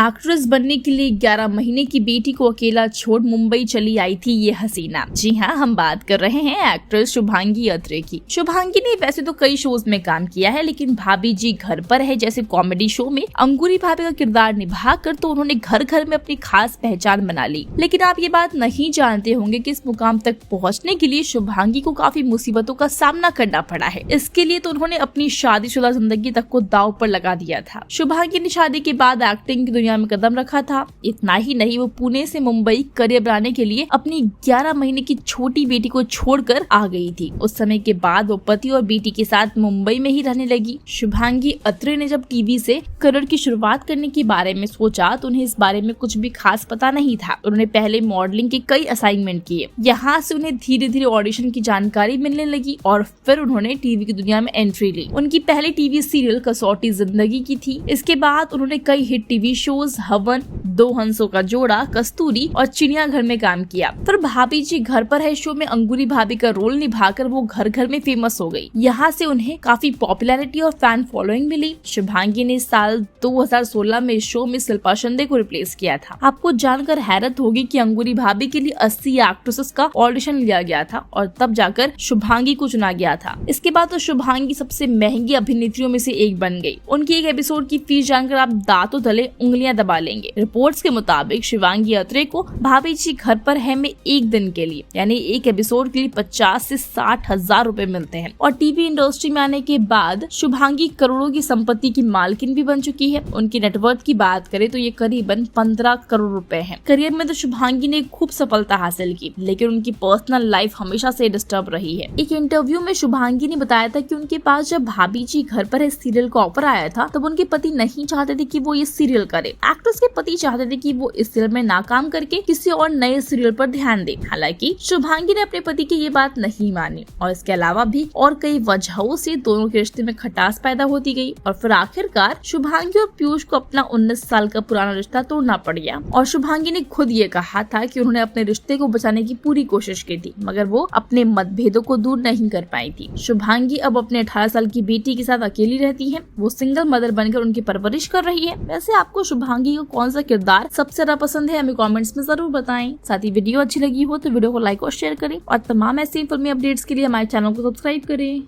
Actress बनने के लिए 11 महीने की बेटी को अकेला छोड़ मुंबई चली आई थी ये हसीना। जी हाँ, हम बात कर रहे हैं एक्ट्रेस शुभांगी अत्रे की। शुभांगी ने वैसे तो कई शोज में काम किया है, लेकिन भाभी जी घर पर है जैसे कॉमेडी शो में अंगूरी भाभी का किरदार निभा कर तो उन्होंने घर घर में अपनी खास पहचान बना ली। लेकिन आप ये बात नहीं जानते होंगे कि इस मुकाम तक पहुँचने के लिए शुभांगी को काफी मुसीबतों का सामना करना पड़ा है। इसके लिए तो उन्होंने अपनी शादीशुदा जिंदगी तक को दांव पर लगा दिया था। शुभांगी ने शादी के बाद एक्टिंग की दुनिया में कदम रखा था। इतना ही नहीं, वो पुणे से मुंबई करियर बनाने के लिए अपनी 11 महीने की छोटी बेटी को छोड़कर आ गई थी। उस समय के बाद वो पति और बेटी के साथ मुंबई में ही रहने लगी। शुभांगी अत्रे ने जब टीवी से करियर की शुरुआत करने के बारे में सोचा तो उन्हें इस बारे में कुछ भी खास पता नहीं था। उन्होंने पहले मॉडलिंग के कई असाइनमेंट किए। यहाँ से उन्हें धीरे धीरे ऑडिशन की जानकारी मिलने लगी और फिर उन्होंने टीवी की दुनिया में एंट्री ली। उनकी पहली टीवी सीरियल कसौटी जिंदगी की थी। इसके बाद उन्होंने कई हिट टीवी शोज हवन, दो हंसों का जोड़ा, कस्तूरी और चिड़ियाघर में काम किया। फिर भाभी जी घर पर है शो में अंगूरी भाभी का रोल निभाकर वो घर घर में फेमस हो गई। यहाँ से उन्हें काफी पॉपुलैरिटी और फैन फॉलोइंग मिली। शुभांगी ने साल 2016 में शो में शिल्पा शिंदे को रिप्लेस किया था। आपको जानकर हैरत होगी कि अंगूरी भाभी के लिए 80 एक्ट्रेसेस का ऑडिशन लिया गया था और तब जाकर शुभांगी को चुना गया था। इसके बाद तो शुभांगी सबसे महंगी अभिनेत्रियों में से एक बन गई। उनकी एक एपिसोड की फीस जानकर आप दांतों तले उंगलियां दबा लेंगे। रिपोर्ट्स के मुताबिक शुभांगी अत्रे को भाभी जी घर पर है में एक दिन के लिए यानी एक एपिसोड के लिए 50 से 60 हजार रूपए मिलते हैं। और टीवी इंडस्ट्री में आने के बाद शुभांगी करोड़ों की संपत्ति की मालकिन भी बन चुकी है। उनकी नेटवर्थ की बात करें तो ये करीबन 15 करोड़ रुपए है। करियर में तो शुभांगी ने खूब सफलता हासिल की, लेकिन उनकी पर्सनल लाइफ हमेशा से डिस्टर्ब रही है। एक इंटरव्यू में शुभांगी ने बताया था कि उनके पास जब भाभी जी घर पर है सीरियल का ऑफर आया था तब उनके पति नहीं चाहते थे कि वो ये सीरियल करे। एक्ट्रेस के पति चाहते थे कि वो इस सीरियल में नाकाम करके किसी और नए सीरियल पर ध्यान दे। हालांकि शुभांगी ने अपने पति की ये बात नहीं मानी और इसके अलावा भी और कई वजहों से दोनों के रिश्ते में खटास पैदा होती गई और फिर आखिरकार शुभांगी और पीयूष को अपना 19 साल का पुराना रिश्ता तोड़ना पड़ गया। और शुभांगी ने खुद ये कहा था कि उन्होंने अपने रिश्ते को बचाने की पूरी कोशिश की थी, मगर वो अपने मतभेदों को दूर नहीं कर पाई थी। शुभांगी अब अपने 18 साल की बेटी के साथ अकेली रहती है। वो सिंगल मदर बनकर उनकी परवरिश कर रही है। वैसे आपको शुभांगी का कौन सा किरदार सबसे ज्यादा पसंद है, हमें कमेंट्स में जरूर बताएं। साथ ही वीडियो अच्छी लगी हो तो वीडियो को लाइक और शेयर करें और तमाम ऐसी फिल्मी अपडेट्स के लिए हमारे चैनल को सब्सक्राइब करें।